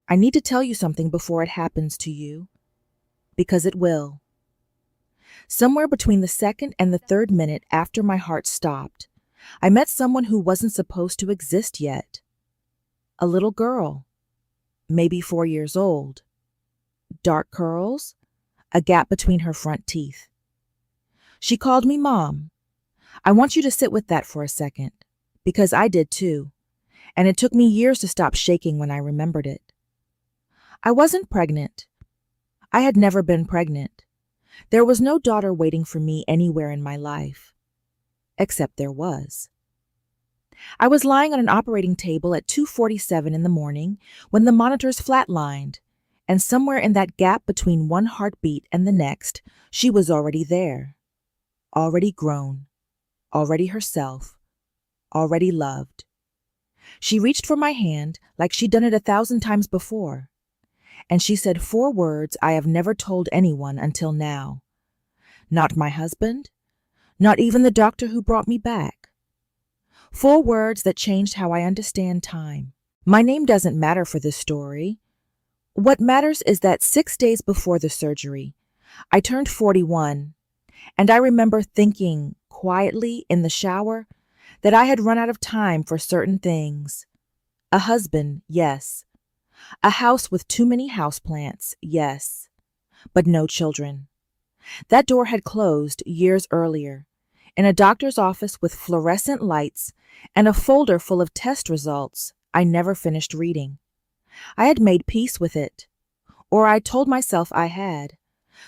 I need to tell you something before it happens to you, because it will. Somewhere between the second and the third minute after my heart stopped, I met someone who wasn't supposed to exist yet. A little girl, maybe 4 years old. Dark curls, a gap between her front teeth. She called me Mom. I want you to sit with that for a second, because I did too, and it took me years to stop shaking when I remembered it. I wasn't pregnant. I had never been pregnant. There was no daughter waiting for me anywhere in my life. Except there was. I was lying on an operating table at 2:47 in the morning when the monitors flatlined, and somewhere in that gap between one heartbeat and the next, she was already there. Already grown. Already herself. Already loved. She reached for my hand like she'd done it 1,000 times before, and she said 4 words I have never told anyone until now. Not my husband, not even the doctor who brought me back. 4 words that changed how I understand time. My name doesn't matter for this story. What matters is that 6 days before the surgery, I turned 41, and I remember thinking quietly in the shower that I had run out of time for certain things. A husband, yes. A house with too many houseplants, yes. But no children. That door had closed years earlier, in a doctor's office with fluorescent lights and a folder full of test results I never finished reading. I had made peace with it, or I told myself I had.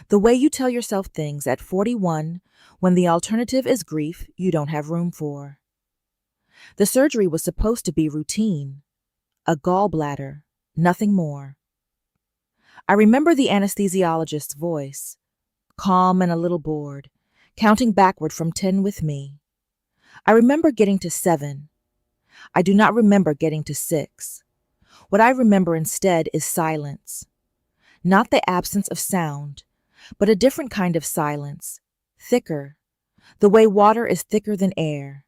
The way you tell yourself things at 41 when the alternative is grief you don't have room for. The surgery was supposed to be routine. A gallbladder, nothing more. I remember the anesthesiologist's voice, calm and a little bored, counting backward from 10 with me. I remember getting to 7. I do not remember getting to 6. What I remember instead is silence. Not the absence of sound, but a different kind of silence, thicker, the way water is thicker than air.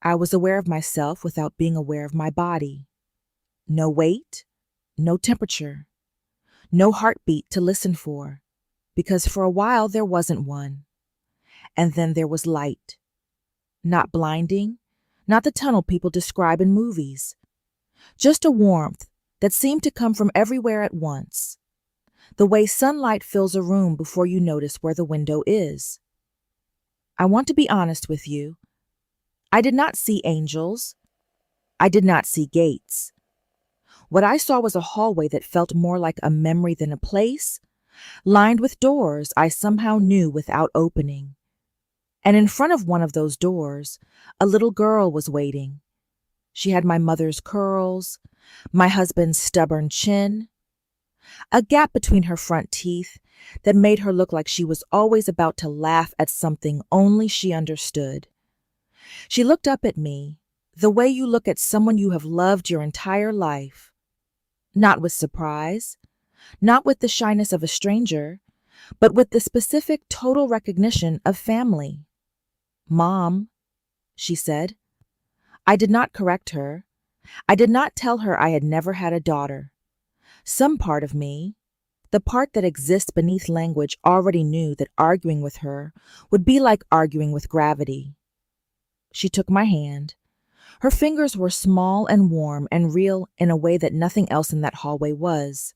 I was aware of myself without being aware of my body. No weight, no temperature, no heartbeat to listen for, because for a while there wasn't one. And then there was light. Not blinding, not the tunnel people describe in movies. Just a warmth that seemed to come from everywhere at once. The way sunlight fills a room before you notice where the window is. I want to be honest with you. I did not see angels. I did not see gates. What I saw was a hallway that felt more like a memory than a place, lined with doors I somehow knew without opening. And in front of one of those doors, a little girl was waiting. She had my mother's curls, my husband's stubborn chin, a gap between her front teeth that made her look like she was always about to laugh at something only she understood. She looked up at me, the way you look at someone you have loved your entire life. Not with surprise, not with the shyness of a stranger, but with the specific total recognition of family. Mom, she said. I did not correct her. I did not tell her I had never had a daughter. Some part of me, the part that exists beneath language, already knew that arguing with her would be like arguing with gravity. She took my hand. Her fingers were small and warm and real in a way that nothing else in that hallway was.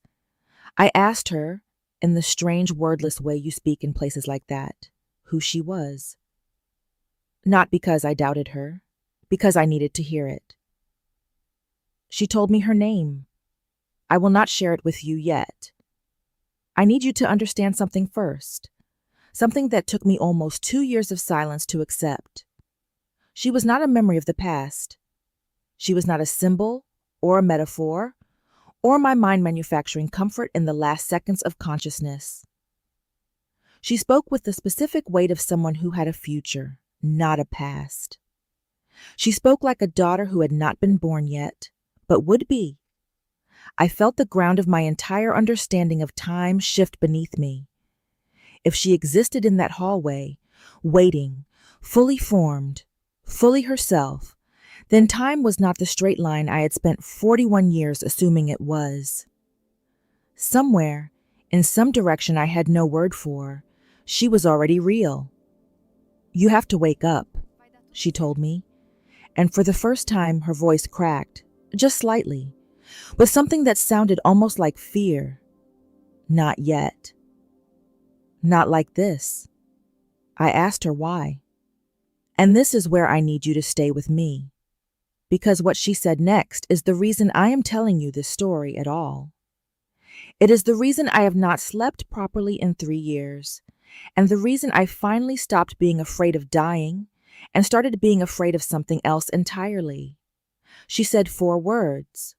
I asked her, in the strange wordless way you speak in places like that, who she was. Not because I doubted her, because I needed to hear it. She told me her name. I will not share it with you yet. I need you to understand something first, something that took me almost 2 years of silence to accept. She was not a memory of the past. She was not a symbol or a metaphor, or my mind manufacturing comfort in the last seconds of consciousness. She spoke with the specific weight of someone who had a future, not a past. She spoke like a daughter who had not been born yet, but would be. I felt the ground of my entire understanding of time shift beneath me. If she existed in that hallway, waiting, fully formed, fully herself, Then time was not the straight line I had spent 41 years assuming it was. Somewhere, in some direction I had no word for, she was already real. "You have to wake up," she told me, and for the first time her voice cracked, just slightly, with something that sounded almost like fear. "Not yet." "Not like this." I asked her why. "And this is where I need you to stay with me, because what she said next is the reason I am telling you this story at all. It is the reason I have not slept properly in 3 years, and the reason I finally stopped being afraid of dying and started being afraid of something else entirely." She said 4 words.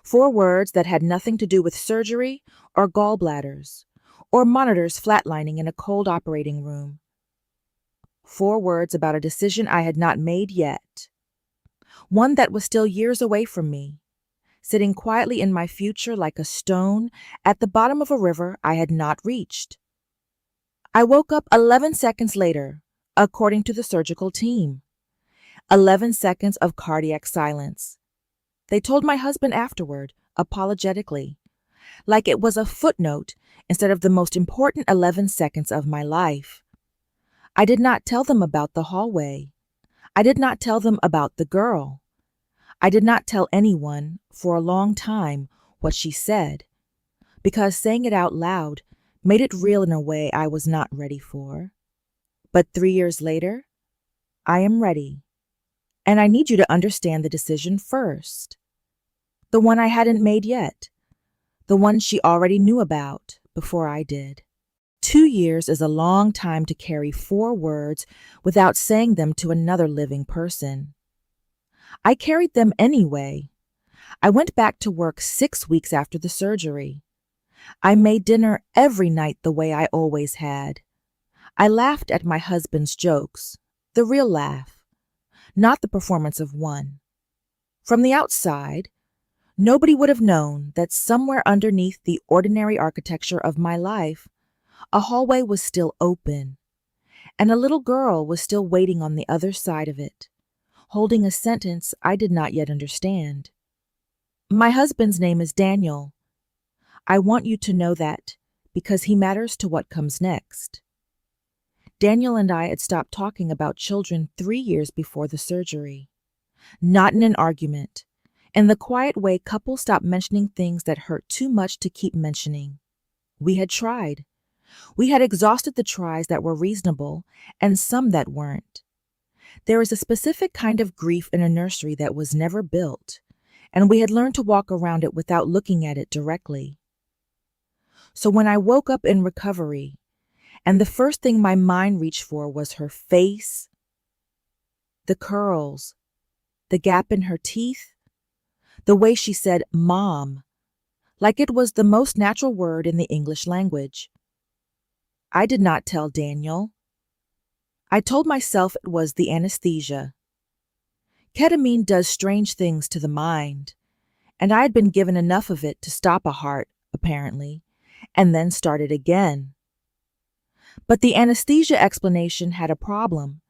4 words that had nothing to do with surgery or gallbladders or monitors flatlining in a cold operating room. 4 words about a decision I had not made yet. One that was still years away from me, sitting quietly in my future like a stone at the bottom of a river I had not reached. I woke up 11 seconds later, according to the surgical team. 11 seconds of cardiac silence. They told my husband afterward, apologetically, like it was a footnote instead of the most important 11 seconds of my life. I did not tell them about the hallway. I did not tell them about the girl. I did not tell anyone, for a long time, what she said, because saying it out loud made it real in a way I was not ready for. But 3 years later, I am ready. And I need you to understand the decision first. The one I hadn't made yet. The one she already knew about before I did. 2 years is a long time to carry 4 words without saying them to another living person. I carried them anyway. I went back to work 6 weeks after the surgery. I made dinner every night the way I always had. I laughed at my husband's jokes, the real laugh, not the performance of one. From the outside, nobody would have known that somewhere underneath the ordinary architecture of my life, a hallway was still open, and a little girl was still waiting on the other side of it, holding a sentence I did not yet understand. My husband's name is Daniel. I want you to know that, because he matters to what comes next. Daniel and I had stopped talking about children 3 years before the surgery. Not in an argument. In the quiet way couples stop mentioning things that hurt too much to keep mentioning. We had tried. We had exhausted the tries that were reasonable and some that weren't. There is a specific kind of grief in a nursery that was never built, and we had learned to walk around it without looking at it directly. So when I woke up in recovery, and the first thing my mind reached for was her face, the curls, the gap in her teeth, the way she said "mom," like it was the most natural word in the English language. I did not tell Daniel. I told myself it was the anesthesia. Ketamine does strange things to the mind, and I had been given enough of it to stop a heart, apparently, and then start it again. But the anesthesia explanation had a problem,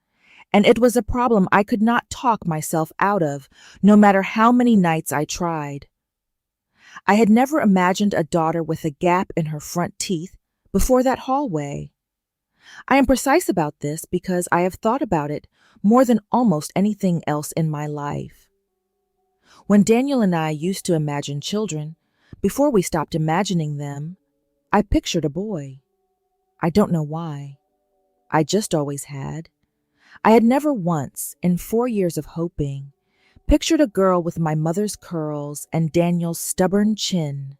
and it was a problem I could not talk myself out of, no matter how many nights I tried. I had never imagined a daughter with a gap in her front teeth before that hallway. I am precise about this because I have thought about it more than almost anything else in my life. When Daniel and I used to imagine children, before we stopped imagining them, I pictured a boy. I don't know why. I just always had. I had never once, in 4 years of hoping, pictured a girl with my mother's curls and Daniel's stubborn chin,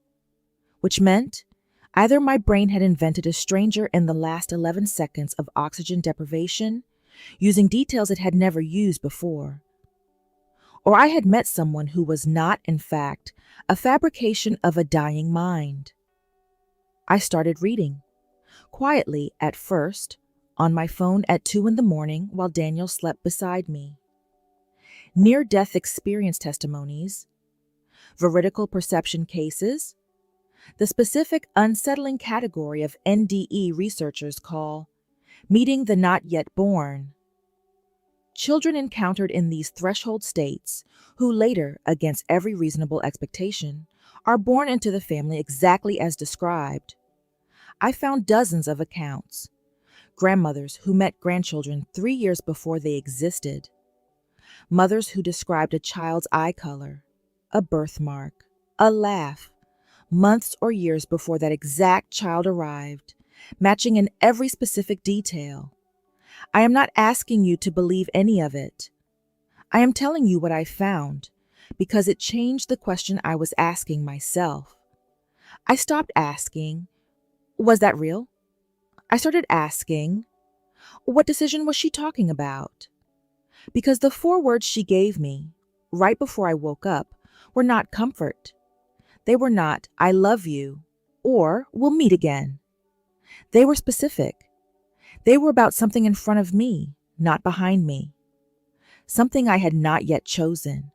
which meant either my brain had invented a stranger in the last 11 seconds of oxygen deprivation, using details it had never used before, or I had met someone who was not, in fact, a fabrication of a dying mind. I started reading, quietly at first, on my phone at 2 a.m. while Daniel slept beside me. Near-death experience testimonies, veridical perception cases, the specific unsettling category of NDE researchers call meeting the not yet born. children encountered in these threshold states, who later, against every reasonable expectation, are born into the family exactly as described. I found dozens of accounts. Grandmothers who met grandchildren 3 years before they existed. Mothers who described a child's eye color, a birthmark, a laugh, months or years before that exact child arrived, matching in every specific detail. I am not asking you to believe any of it. I am telling you what I found, because it changed the question I was asking myself. I stopped asking, was that real? I started asking, what decision was she talking about? Because the 4 words she gave me, right before I woke up, were not comfort. They were not, I love you, or we'll meet again. They were specific. They were about something in front of me, not behind me. Something I had not yet chosen.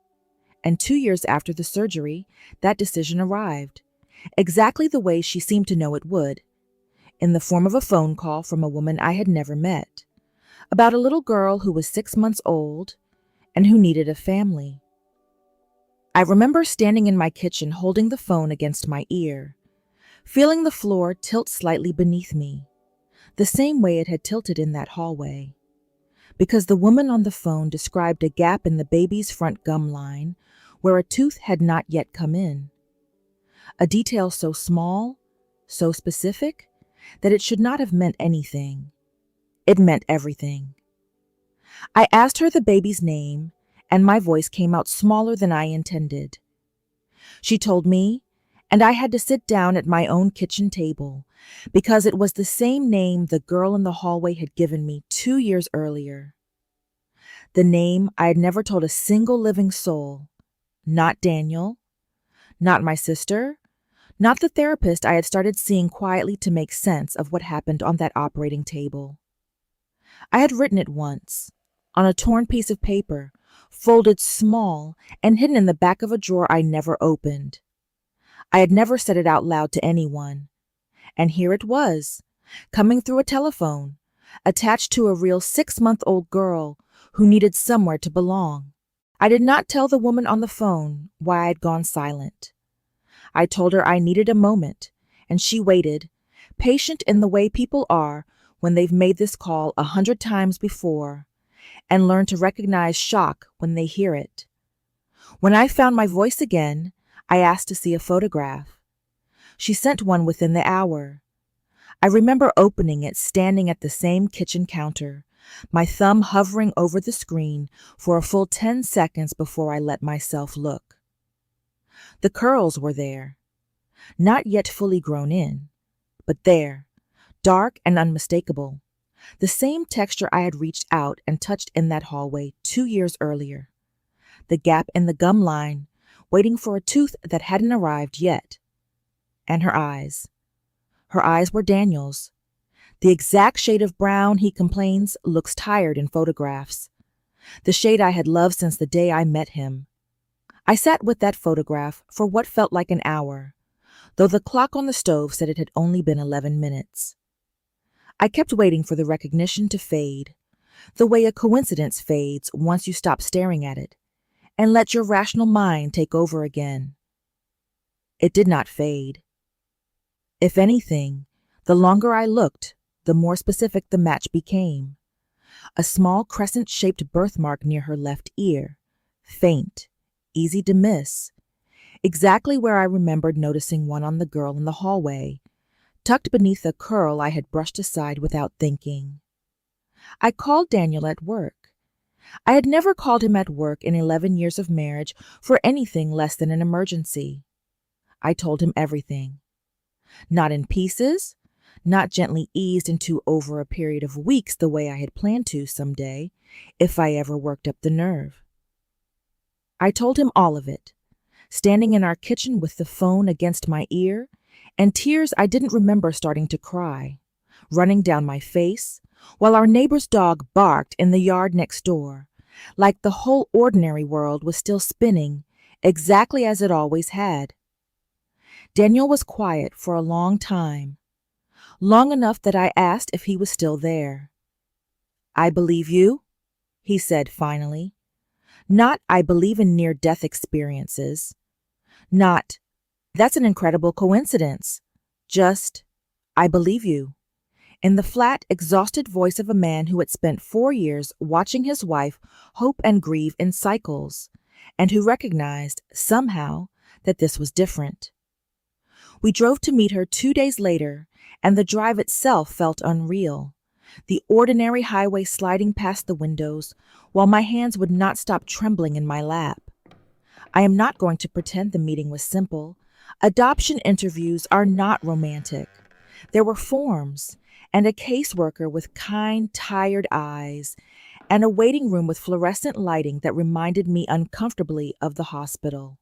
And 2 years after the surgery, that decision arrived, exactly the way she seemed to know it would, in the form of a phone call from a woman I had never met, about a little girl who was 6 months old and who needed a family. I remember standing in my kitchen holding the phone against my ear, feeling the floor tilt slightly beneath me, the same way it had tilted in that hallway, because the woman on the phone described a gap in the baby's front gum line where a tooth had not yet come in. A detail so small, so specific, that it should not have meant anything. It meant everything. I asked her the baby's name, and my voice came out smaller than I intended. She told me, and I had to sit down at my own kitchen table, because it was the same name the girl in the hallway had given me 2 years earlier. The name I had never told a single living soul, not Daniel, not my sister, not the therapist I had started seeing quietly to make sense of what happened on that operating table. I had written it once, on a torn piece of paper, folded small and hidden in the back of a drawer I never opened. I had never said it out loud to anyone. And here it was, coming through a telephone, attached to a real 6-month-old girl who needed somewhere to belong. I did not tell the woman on the phone why I had gone silent. I told her I needed a moment, and she waited, patient in the way people are when they've made this call 100 times before, and learn to recognize shock when they hear it. When I found my voice again, I asked to see a photograph. She sent one within the hour. I remember opening it standing at the same kitchen counter, my thumb hovering over the screen for a full 10 seconds before I let myself look. The curls were there, not yet fully grown in, but there, dark and unmistakable, the same texture I had reached out and touched in that hallway 2 years earlier. The gap in the gum line, waiting for a tooth that hadn't arrived yet. And her eyes. Her eyes were Daniel's. The exact shade of brown he complains looks tired in photographs. The shade I had loved since the day I met him. I sat with that photograph for what felt like an hour, though the clock on the stove said it had only been 11 minutes. I kept waiting for the recognition to fade, the way a coincidence fades once you stop staring at it, and let your rational mind take over again. It did not fade. If anything, the longer I looked, the more specific the match became. A small crescent-shaped birthmark near her left ear, faint, easy to miss, exactly where I remembered noticing one on the girl in the hallway, tucked beneath a curl I had brushed aside without thinking. I called Daniel at work. I had never called him at work in 11 years of marriage for anything less than an emergency. I told him everything. Not in pieces, not gently eased into over a period of weeks the way I had planned to someday, if I ever worked up the nerve. I told him all of it, standing in our kitchen with the phone against my ear, and tears I didn't remember starting to cry, running down my face, while our neighbor's dog barked in the yard next door, like the whole ordinary world was still spinning exactly as it always had. Daniel was quiet for a long time, long enough that I asked if he was still there. "I believe you?" he said finally. Not, I believe in near-death experiences. Not, that's an incredible coincidence. Just, I believe you. In the flat, exhausted voice of a man who had spent 4 years watching his wife hope and grieve in cycles, and who recognized, somehow, that this was different. We drove to meet her 2 days later, and the drive itself felt unreal. The ordinary highway sliding past the windows, while my hands would not stop trembling in my lap. I am not going to pretend the meeting was simple. Adoption interviews are not romantic. There were forms, and a caseworker with kind, tired eyes, and a waiting room with fluorescent lighting that reminded me uncomfortably of the hospital.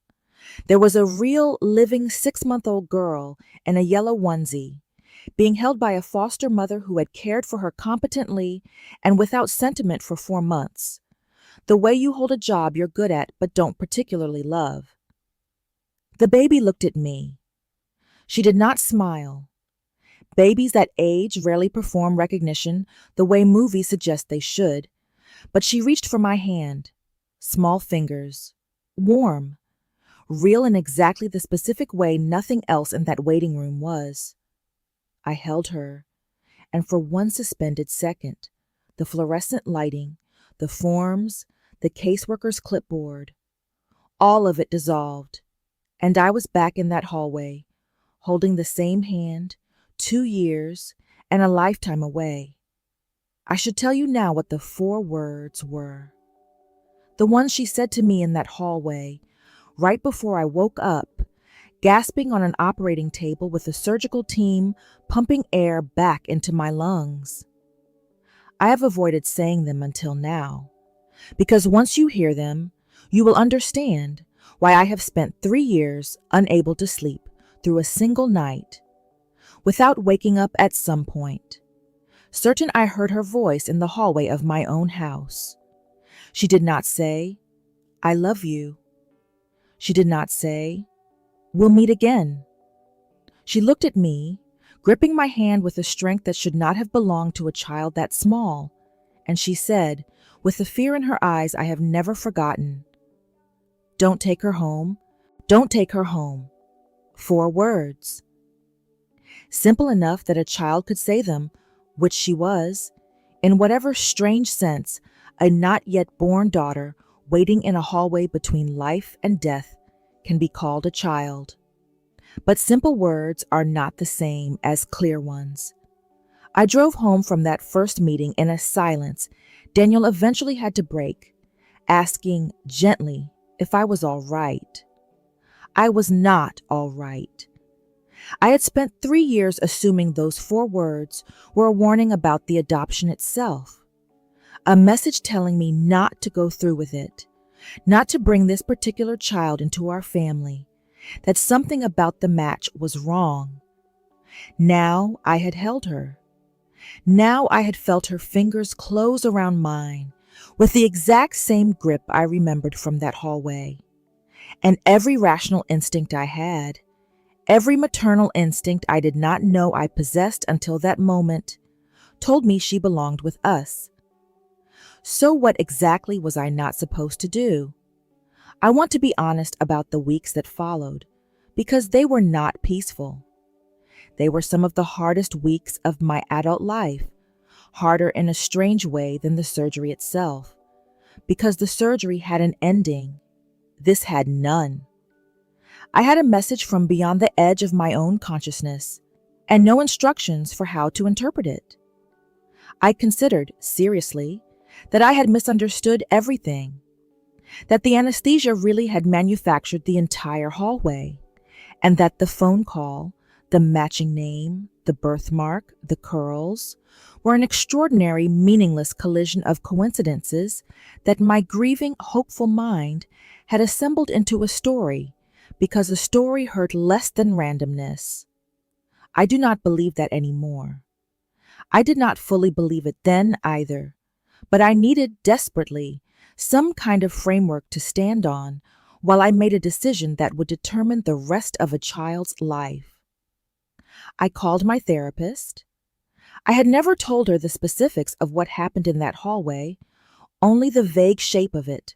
There was a real, living 6-month-old girl in a yellow onesie, being held by a foster mother who had cared for her competently and without sentiment for 4 months. The way you hold a job you're good at but don't particularly love. The baby looked at me. She did not smile. Babies that age rarely perform recognition the way movies suggest they should, but she reached for my hand. Small fingers. Warm. Real in exactly the specific way nothing else in that waiting room was. I held her, and for one suspended second, the fluorescent lighting, the forms, the caseworker's clipboard, all of it dissolved, and I was back in that hallway, holding the same hand, 2 years and a lifetime away. I should tell you now what the 4 words were. The ones she said to me in that hallway, right before I woke up, gasping on an operating table with the surgical team pumping air back into my lungs. I have avoided saying them until now, because once you hear them, you will understand why I have spent 3 years unable to sleep through a single night, without waking up at some point, certain I heard her voice in the hallway of my own house. She did not say, I love you. She did not say, we'll meet again. She looked at me, gripping my hand with a strength that should not have belonged to a child that small, and she said, with the fear in her eyes I have never forgotten, don't take her home. Don't take her home. 4 words. Simple enough that a child could say them, which she was, in whatever strange sense, a not yet born daughter waiting in a hallway between life and death can be called a child. But simple words are not the same as clear ones. I drove home from that first meeting in a silence Daniel eventually had to break, asking gently if I was all right. I was not all right. I had spent 3 years assuming those 4 words were a warning about the adoption itself, a message telling me not to go through with it, not to bring this particular child into our family, that something about the match was wrong. Now I had held her. Now I had felt her fingers close around mine with the exact same grip I remembered from that hallway. And every rational instinct I had, every maternal instinct I did not know I possessed until that moment, told me she belonged with us. So what exactly was I not supposed to do? I want to be honest about the weeks that followed, because they were not peaceful. They were some of the hardest weeks of my adult life, harder in a strange way than the surgery itself, because the surgery had an ending. This had none. I had a message from beyond the edge of my own consciousness, and no instructions for how to interpret it. I considered, seriously, that I had misunderstood everything, that the anesthesia really had manufactured the entire hallway, and that the phone call, the matching name, the birthmark, the curls, were an extraordinary, meaningless collision of coincidences that my grieving, hopeful mind had assembled into a story, because a story hurt less than randomness. I do not believe that anymore. I did not fully believe it then either, but I needed desperately some kind of framework to stand on while I made a decision that would determine the rest of a child's life. I called my therapist. I had never told her the specifics of what happened in that hallway, only the vague shape of it.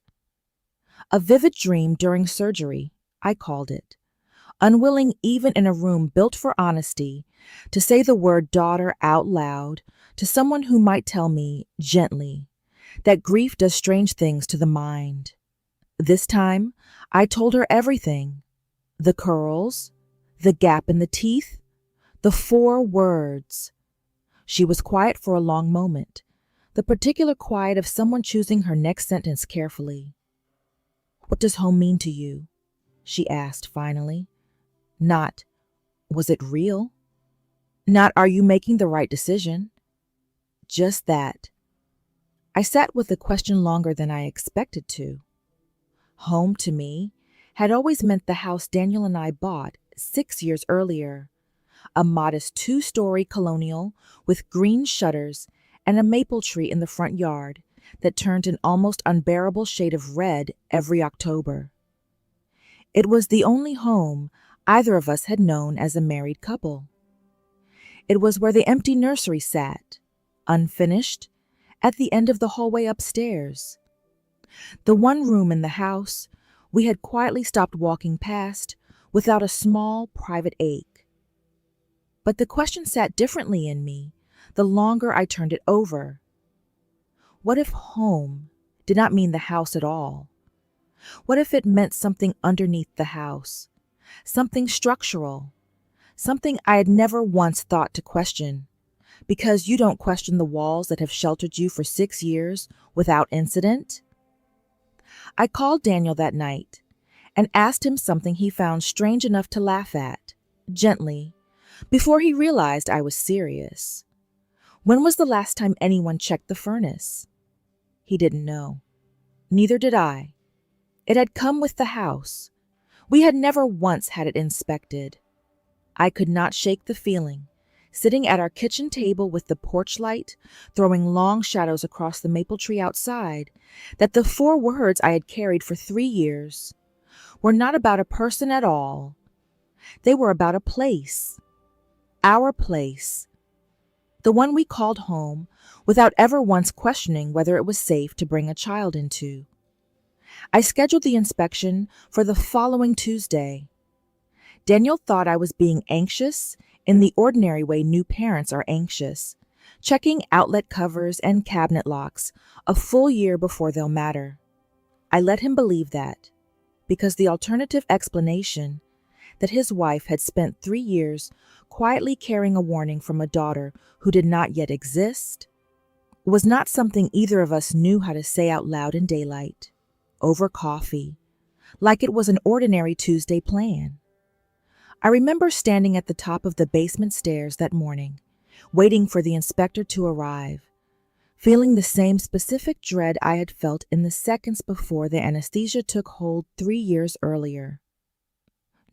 A vivid dream during surgery, I called it, unwilling even in a room built for honesty to say the word daughter out loud to someone who might tell me, gently, that grief does strange things to the mind. This time, I told her everything. The curls, the gap in the teeth, the 4 words. She was quiet for a long moment, the particular quiet of someone choosing her next sentence carefully. "What does home mean to you?" she asked finally. Not, "Was it real?" Not, "Are you making the right decision?" Just that. I sat with the question longer than I expected to. Home, to me, had always meant the house Daniel and I bought 6 years earlier. A modest 2-story colonial with green shutters and a maple tree in the front yard that turned an almost unbearable shade of red every October. It was the only home either of us had known as a married couple. It was where the empty nursery sat, unfinished, at the end of the hallway upstairs. The one room in the house we had quietly stopped walking past without a small private ache. But the question sat differently in me the longer I turned it over. What if home did not mean the house at all? What if it meant something underneath the house, something structural, something I had never once thought to question? Because you don't question the walls that have sheltered you for 6 years without incident? I called Daniel that night and asked him something he found strange enough to laugh at, gently, before he realized I was serious. When was the last time anyone checked the furnace? He didn't know. Neither did I. It had come with the house. We had never once had it inspected. I could not shake the feeling, sitting at our kitchen table with the porch light throwing long shadows across the maple tree outside, that the 4 words I had carried for 3 years were not about a person at all. They were about a place. Our place. The one we called home without ever once questioning whether it was safe to bring a child into. I scheduled the inspection for the following Tuesday. Daniel thought I was being anxious in the ordinary way new parents are anxious, checking outlet covers and cabinet locks a full year before they'll matter. I let him believe that, because the alternative explanation, that his wife had spent 3 years quietly carrying a warning from a daughter who did not yet exist, was not something either of us knew how to say out loud in daylight, over coffee, like it was an ordinary Tuesday plan. I remember standing at the top of the basement stairs that morning, waiting for the inspector to arrive, feeling the same specific dread I had felt in the seconds before the anesthesia took hold 3 years earlier.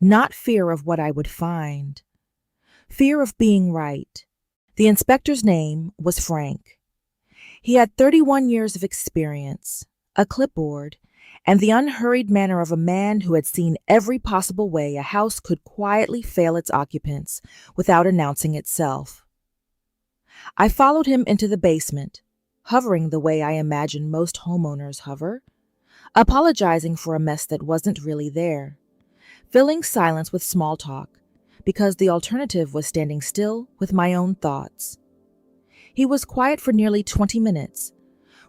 Not fear of what I would find. Fear of being right. The inspector's name was Frank. He had 31 years of experience, a clipboard, and the unhurried manner of a man who had seen every possible way a house could quietly fail its occupants without announcing itself. I followed him into the basement, hovering the way I imagine most homeowners hover, apologizing for a mess that wasn't really there, filling silence with small talk, because the alternative was standing still with my own thoughts. He was quiet for nearly 20 minutes,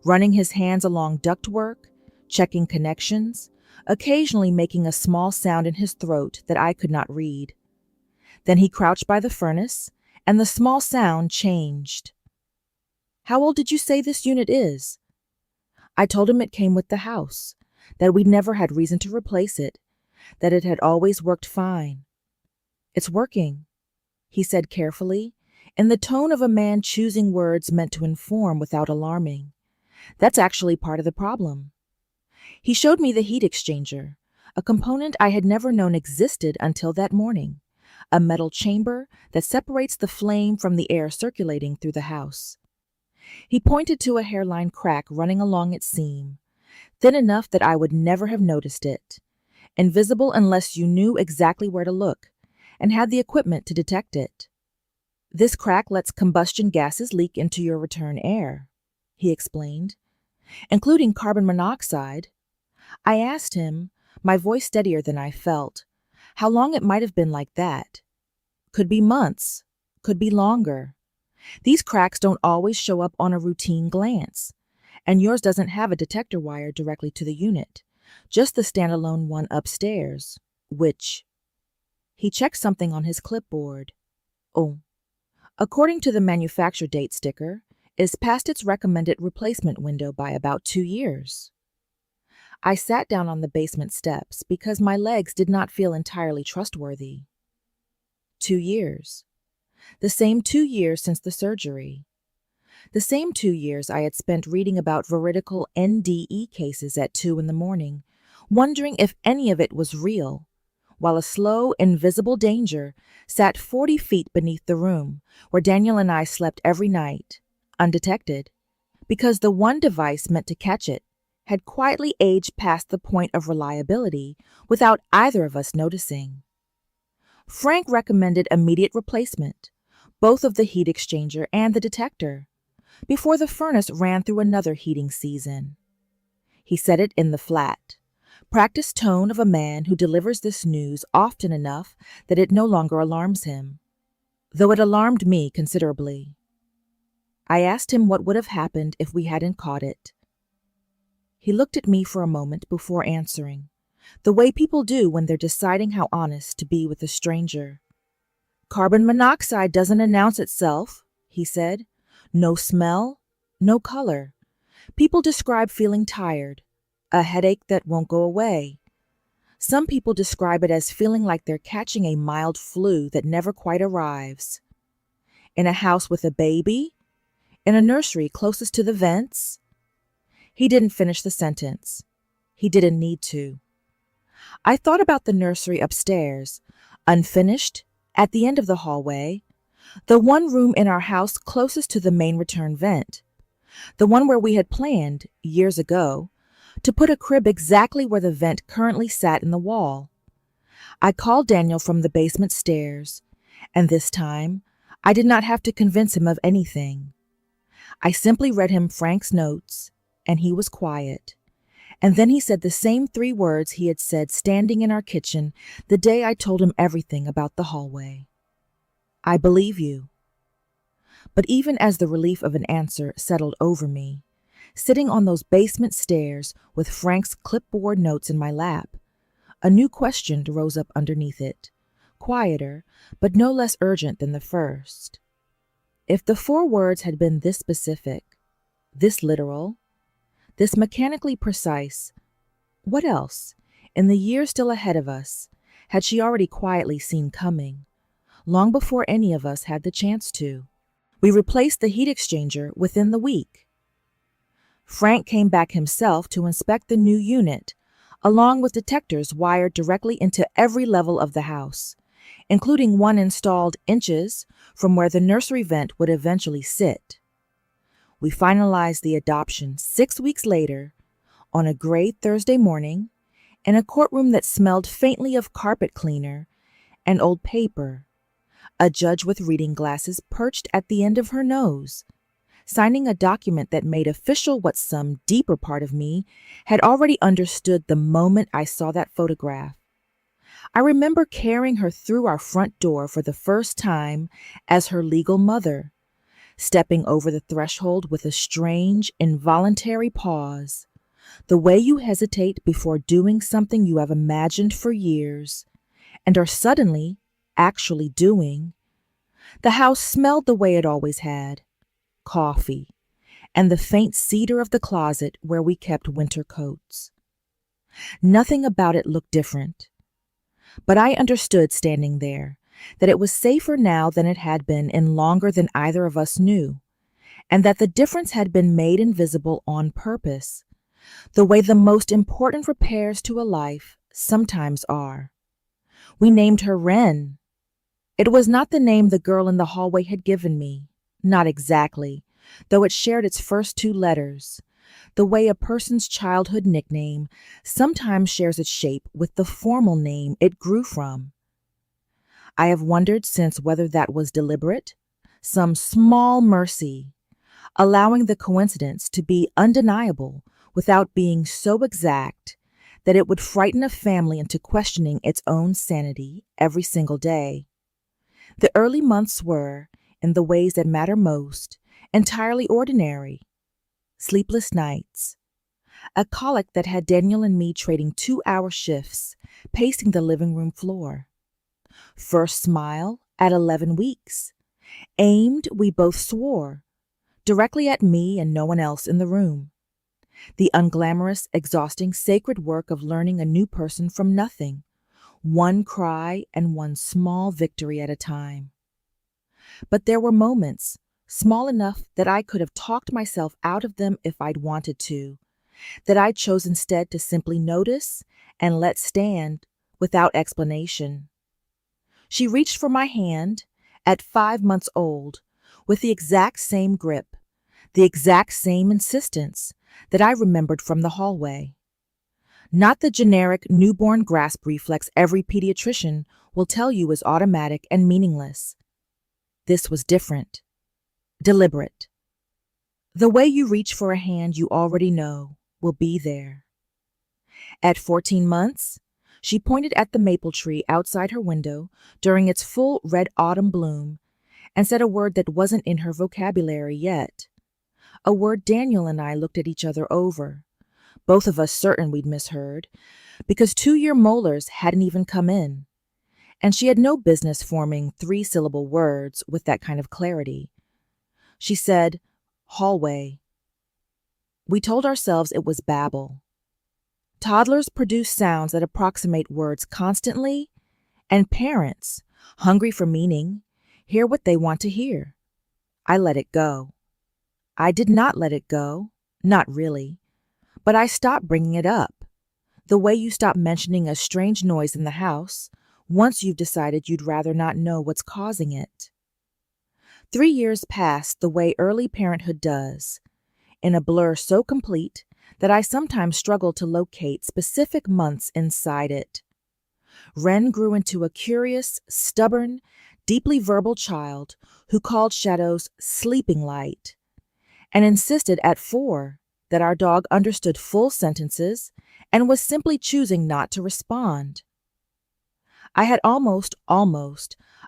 running his hands along ductwork, checking connections, occasionally making a small sound in his throat that I could not read. Then he crouched by the furnace, and the small sound changed. "How old did you say this unit is?" I told him it came with the house, that we'd never had reason to replace it, that it had always worked fine. "It's working," he said carefully, in the tone of a man choosing words meant to inform without alarming. "That's actually part of the problem." He showed me the heat exchanger, a component I had never known existed until that morning, a metal chamber that separates the flame from the air circulating through the house. He pointed to a hairline crack running along its seam, thin enough that I would never have noticed it, invisible unless you knew exactly where to look and had the equipment to detect it. "This crack lets combustion gases leak into your return air," he explained. including carbon monoxide. I asked him, my voice steadier than I felt, how long it might have been like that. Could be months, could be longer. These cracks don't always show up on a routine glance, and yours doesn't have a detector wire directly to the unit, just the standalone one upstairs, which... He checked something on his clipboard. Oh, according to the manufacture date sticker, is past its recommended replacement window by about 2 years. I sat down on the basement steps because my legs did not feel entirely trustworthy. 2 years. The same 2 years since the surgery. The same 2 years I had spent reading about Veridical NDE cases at 2 in the morning, wondering if any of it was real, while a slow, invisible danger sat 40 feet beneath the room where Daniel and I slept every night, undetected, because the one device meant to catch it had quietly aged past the point of reliability without either of us noticing. Frank recommended immediate replacement, both of the heat exchanger and the detector, before the furnace ran through another heating season. He said it in the flat, practiced tone of a man who delivers this news often enough that it no longer alarms him, though it alarmed me considerably. I asked him what would have happened if we hadn't caught it. He looked at me for a moment before answering, the way people do when they're deciding how honest to be with a stranger. Carbon monoxide doesn't announce itself, he said. No smell, no color. People describe feeling tired, a headache that won't go away. Some people describe it as feeling like they're catching a mild flu that never quite arrives. In a house with a baby? In a nursery closest to the vents? He didn't finish the sentence. He didn't need to. I thought about the nursery upstairs, unfinished, at the end of the hallway, the one room in our house closest to the main return vent, the one where we had planned, years ago, to put a crib exactly where the vent currently sat in the wall. I called Daniel from the basement stairs, and this time I did not have to convince him of anything. I simply read him Frank's notes, and he was quiet. And then he said the same 3 words he had said standing in our kitchen the day I told him everything about the hallway. I believe you. But even as the relief of an answer settled over me, sitting on those basement stairs with Frank's clipboard notes in my lap, a new question rose up underneath it, quieter, but no less urgent than the first. If the 4 words had been this specific, this literal, this mechanically precise, what else, in the year still ahead of us, had she already quietly seen coming, long before any of us had the chance to? We replaced the heat exchanger within the week. Frank came back himself to inspect the new unit, along with detectors wired directly into every level of the house, including one installed inches from where the nursery vent would eventually sit. We finalized the adoption 6 weeks later, on a gray Thursday morning, in a courtroom that smelled faintly of carpet cleaner and old paper, a judge with reading glasses perched at the end of her nose, signing a document that made official what some deeper part of me had already understood the moment I saw that photograph. I remember carrying her through our front door for the first time as her legal mother, stepping over the threshold with a strange, involuntary pause, the way you hesitate before doing something you have imagined for years and are suddenly actually doing. The house smelled the way it always had, coffee, and the faint cedar of the closet where we kept winter coats. Nothing about it looked different, but I understood standing there that it was safer now than it had been in longer than either of us knew, and that the difference had been made invisible on purpose, the way the most important repairs to a life sometimes are. We named her Wren. It was not the name the girl in the hallway had given me, not exactly, though it shared its first 2 letters, the way a person's childhood nickname sometimes shares its shape with the formal name it grew from. I have wondered since whether that was deliberate, some small mercy, allowing the coincidence to be undeniable without being so exact that it would frighten a family into questioning its own sanity every single day. The early months were, in the ways that matter most, entirely ordinary. Sleepless nights, a colic that had Daniel and me trading 2-hour shifts, pacing the living room floor. First smile at 11 weeks. Aimed, we both swore, directly at me and no one else in the room. The unglamorous, exhausting, sacred work of learning a new person from nothing, one cry and one small victory at a time. But there were moments, small enough that I could have talked myself out of them if I'd wanted to, that I chose instead to simply notice and let stand without explanation. She reached for my hand at 5 months old with the exact same grip, the exact same insistence that I remembered from the hallway. Not the generic newborn grasp reflex every pediatrician will tell you is automatic and meaningless. This was different, deliberate. The way you reach for a hand you already know will be there. At 14 months, she pointed at the maple tree outside her window during its full red autumn bloom and said a word that wasn't in her vocabulary yet. A word Daniel and I looked at each other over, both of us certain we'd misheard, because 2-year molars hadn't even come in, and she had no business forming 3-syllable words with that kind of clarity. She said, hallway. We told ourselves it was babble. Toddlers produce sounds that approximate words constantly, and parents, hungry for meaning, hear what they want to hear. I let it go. I did not let it go, not really, but I stopped bringing it up, the way you stop mentioning a strange noise in the house once you've decided you'd rather not know what's causing it. 3 years passed the way early parenthood does, in a blur so complete that I sometimes struggle to locate specific months inside it. Wren grew into a curious, stubborn, deeply verbal child who called shadows sleeping light, and insisted at 4 that our dog understood full sentences and was simply choosing not to respond. I had almost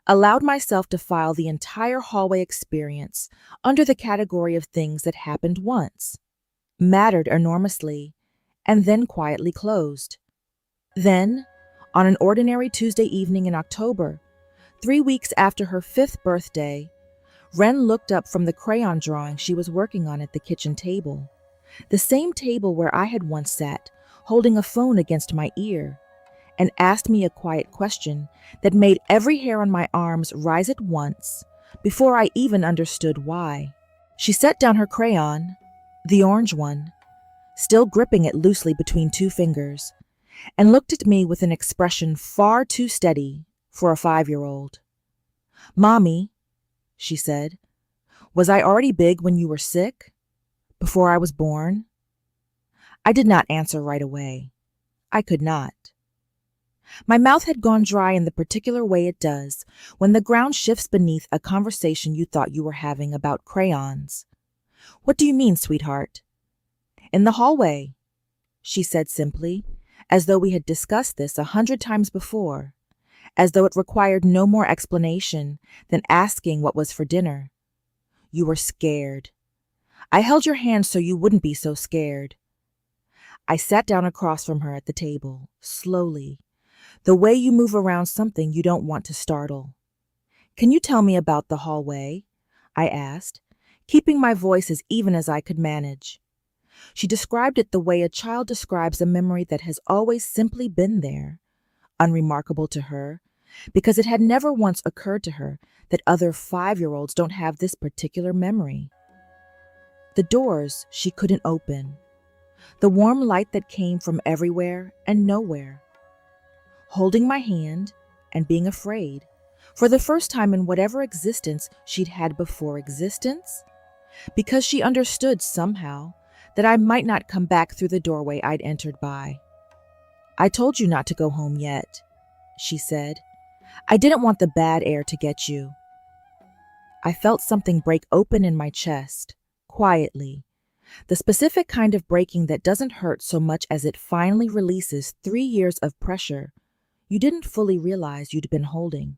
allowed myself to file the entire hallway experience under the category of things that happened once, mattered enormously, and then quietly closed. Then, on an ordinary Tuesday evening in October, 3 weeks after her 5th birthday, Wren looked up from the crayon drawing she was working on at the kitchen table, the same table where I had once sat, holding a phone against my ear, and asked me a quiet question that made every hair on my arms rise at once before I even understood why. She set down her crayon, the orange one, still gripping it loosely between 2 fingers, and looked at me with an expression far too steady for a 5-year-old. Mommy, she said, was I already big when you were sick? Before I was born? I did not answer right away. I could not. My mouth had gone dry in the particular way it does when the ground shifts beneath a conversation you thought you were having about crayons. What do you mean, sweetheart? In the hallway, she said simply, as though we had discussed this 100 times before, as though it required no more explanation than asking what was for dinner. You were scared. I held your hand so you wouldn't be so scared. I sat down across from her at the table, slowly, the way you move around something you don't want to startle. Can you tell me about the hallway? I asked, keeping my voice as even as I could manage. She described it the way a child describes a memory that has always simply been there, unremarkable to her, because it had never once occurred to her that other 5-year-olds don't have this particular memory. The doors she couldn't open, the warm light that came from everywhere and nowhere. Holding my hand and being afraid, for the first time in whatever existence she'd had before existence, because she understood somehow that I might not come back through the doorway I'd entered by. I told you not to go home yet, she said. I didn't want the bad air to get you. I felt something break open in my chest, quietly. The specific kind of breaking that doesn't hurt so much as it finally releases 3 years of pressure you didn't fully realize you'd been holding.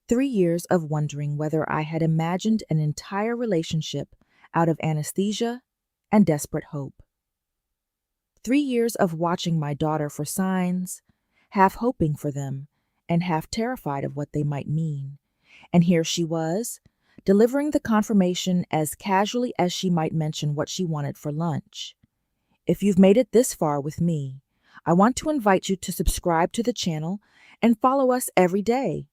3 years of wondering whether I had imagined an entire relationship out of anesthesia and desperate hope. 3 years of watching my daughter for signs, half hoping for them and half terrified of what they might mean. And here she was, delivering the confirmation as casually as she might mention what she wanted for lunch. If you've made it this far with me, I want to invite you to subscribe to the channel and follow us every day,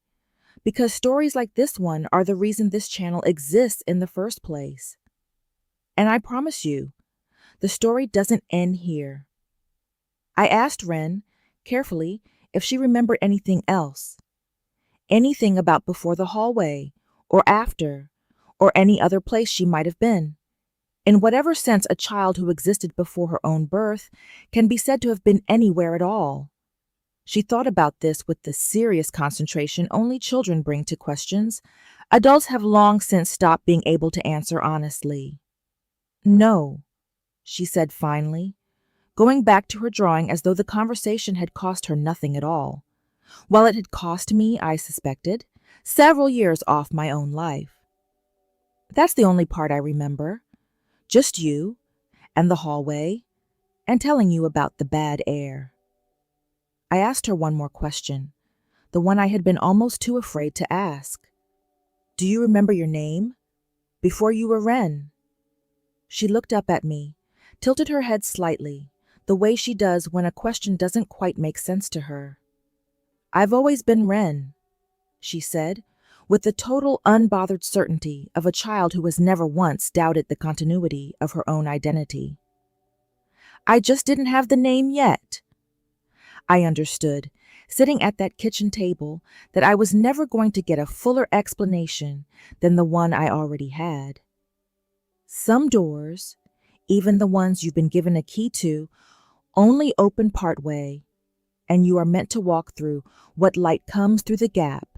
because stories like this one are the reason this channel exists in the first place. And I promise you, the story doesn't end here. I asked Ren, carefully, if she remembered anything else. Anything about before the hallway, or after, or any other place she might have been. In whatever sense a child who existed before her own birth can be said to have been anywhere at all. She thought about this with the serious concentration only children bring to questions adults have long since stopped being able to answer honestly. No, she said finally, going back to her drawing as though the conversation had cost her nothing at all, while it had cost me, I suspected, several years off my own life. That's the only part I remember. Just you, and the hallway, and telling you about the bad air. I asked her one more question, the one I had been almost too afraid to ask. Do you remember your name? Before you were Ren. She looked up at me, tilted her head slightly, the way she does when a question doesn't quite make sense to her. I've always been Ren, she said, with the total unbothered certainty of a child who has never once doubted the continuity of her own identity. I just didn't have the name yet. I understood, sitting at that kitchen table, that I was never going to get a fuller explanation than the one I already had. Some doors, even the ones you've been given a key to, only open part way, and you are meant to walk through what light comes through the gap,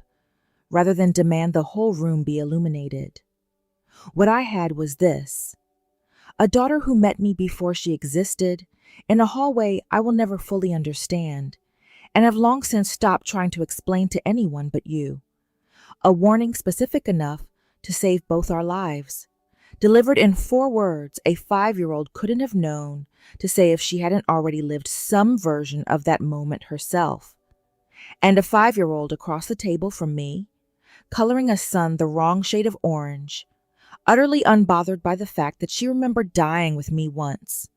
rather than demand the whole room be illuminated. What I had was this: a daughter who met me before she existed, in a hallway I will never fully understand, and have long since stopped trying to explain to anyone but you. A warning specific enough to save both our lives, delivered in 4 words a 5-year-old couldn't have known to say if she hadn't already lived some version of that moment herself. And a 5-year-old across the table from me, coloring a sun the wrong shade of orange, utterly unbothered by the fact that she remembered dying with me once,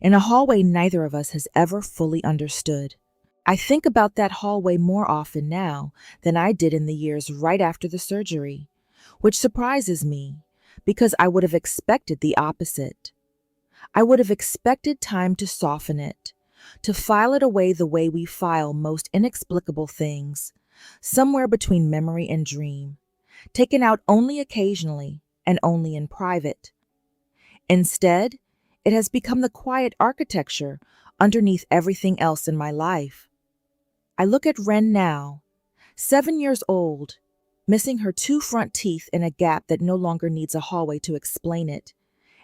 in a hallway neither of us has ever fully understood. I think about that hallway more often now than I did in the years right after the surgery, which surprises me, because I would have expected the opposite. I would have expected time to soften it, to file it away the way we file most inexplicable things, somewhere between memory and dream, taken out only occasionally and only in private. Instead, it has become the quiet architecture underneath everything else in my life. I look at Ren now, 7 years old, missing her 2 front teeth in a gap that no longer needs a hallway to explain it,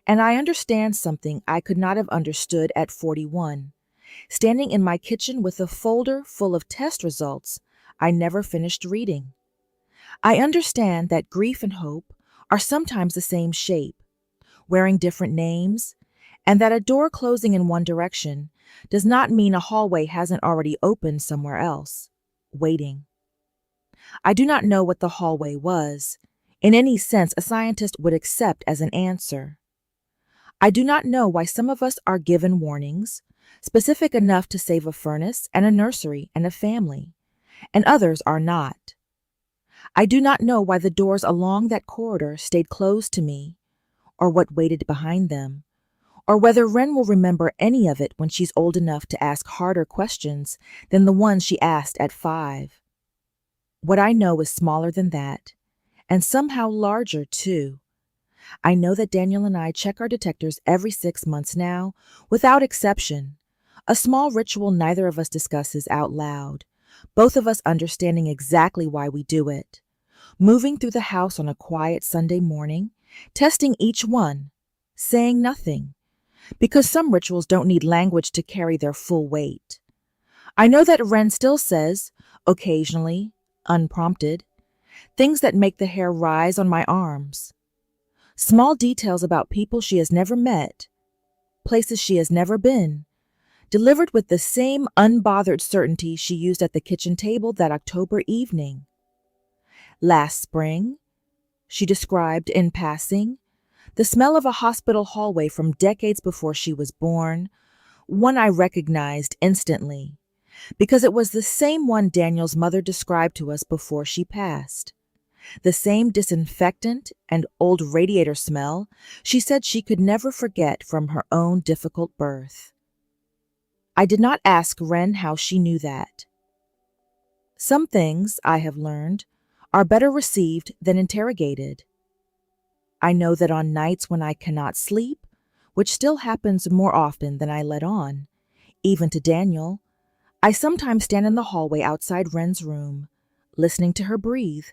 and I understand something I could not have understood at 41, standing in my kitchen with a folder full of test results I never finished reading. I understand that grief and hope are sometimes the same shape, wearing different names, and that a door closing in one direction does not mean a hallway hasn't already opened somewhere else, waiting. I do not know what the hallway was, in any sense a scientist would accept as an answer. I do not know why some of us are given warnings, specific enough to save a furnace and a nursery and a family, and others are not. I do not know why the doors along that corridor stayed closed to me, or what waited behind them, or whether Ren will remember any of it when she's old enough to ask harder questions than the ones she asked at 5. What I know is smaller than that, and somehow larger too. I know that Daniel and I check our detectors every 6 months now, without exception, a small ritual neither of us discusses out loud, both of us understanding exactly why we do it. Moving through the house on a quiet Sunday morning testing each one, saying nothing, because some rituals don't need language to carry their full weight. I know that Ren still says, occasionally, unprompted, things that make the hair rise on my arms. Small details about people she has never met, places she has never been, delivered with the same unbothered certainty she used at the kitchen table that October evening. Last spring, she described in passing, the smell of a hospital hallway from decades before she was born, one I recognized instantly, because it was the same one Daniel's mother described to us before she passed. The same disinfectant and old radiator smell she said she could never forget from her own difficult birth. I did not ask Ren how she knew that. Some things, I have learned, are better received than interrogated. I know that on nights when I cannot sleep, which still happens more often than I let on, even to Daniel, I sometimes stand in the hallway outside Ren's room, listening to her breathe,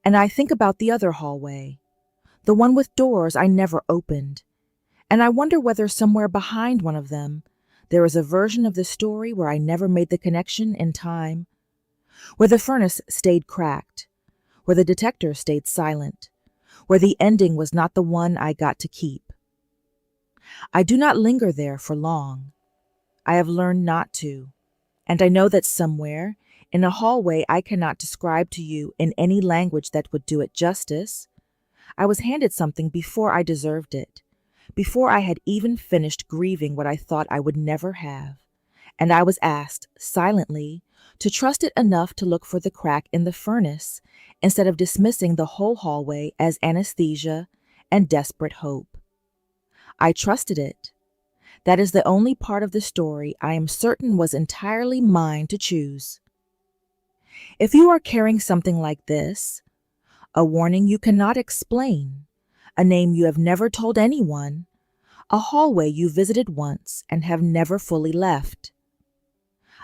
and I think about the other hallway, the one with doors I never opened, and I wonder whether somewhere behind one of them there is a version of the story where I never made the connection in time, where the furnace stayed cracked, where the detector stayed silent, where the ending was not the one I got to keep. I do not linger there for long. I have learned not to, and I know that somewhere, in a hallway I cannot describe to you in any language that would do it justice, I was handed something before I deserved it, before I had even finished grieving what I thought I would never have, and I was asked, silently, to trust it enough to look for the crack in the furnace instead of dismissing the whole hallway as anesthesia and desperate hope. I trusted it. That is the only part of the story I am certain was entirely mine to choose. If you are carrying something like this, a warning you cannot explain, a name you have never told anyone, a hallway you visited once and have never fully left,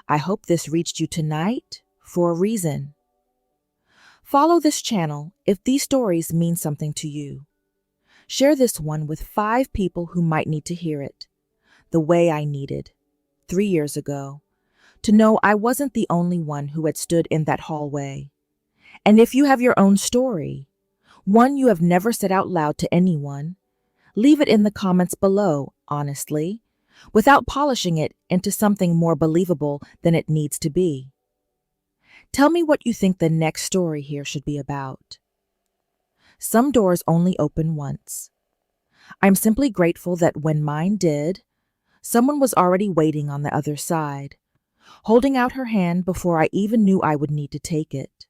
I hope this reached you tonight for a reason. Follow this channel if these stories mean something to you. Share this one with 5 people who might need to hear it, the way I needed, 3 years ago, to know I wasn't the only one who had stood in that hallway. And if you have your own story, one you have never said out loud to anyone, leave it in the comments below, honestly, without polishing it into something more believable than it needs to be. Tell me what you think the next story here should be about. Some doors only open once. I'm simply grateful that when mine did, someone was already waiting on the other side, holding out her hand before I even knew I would need to take it.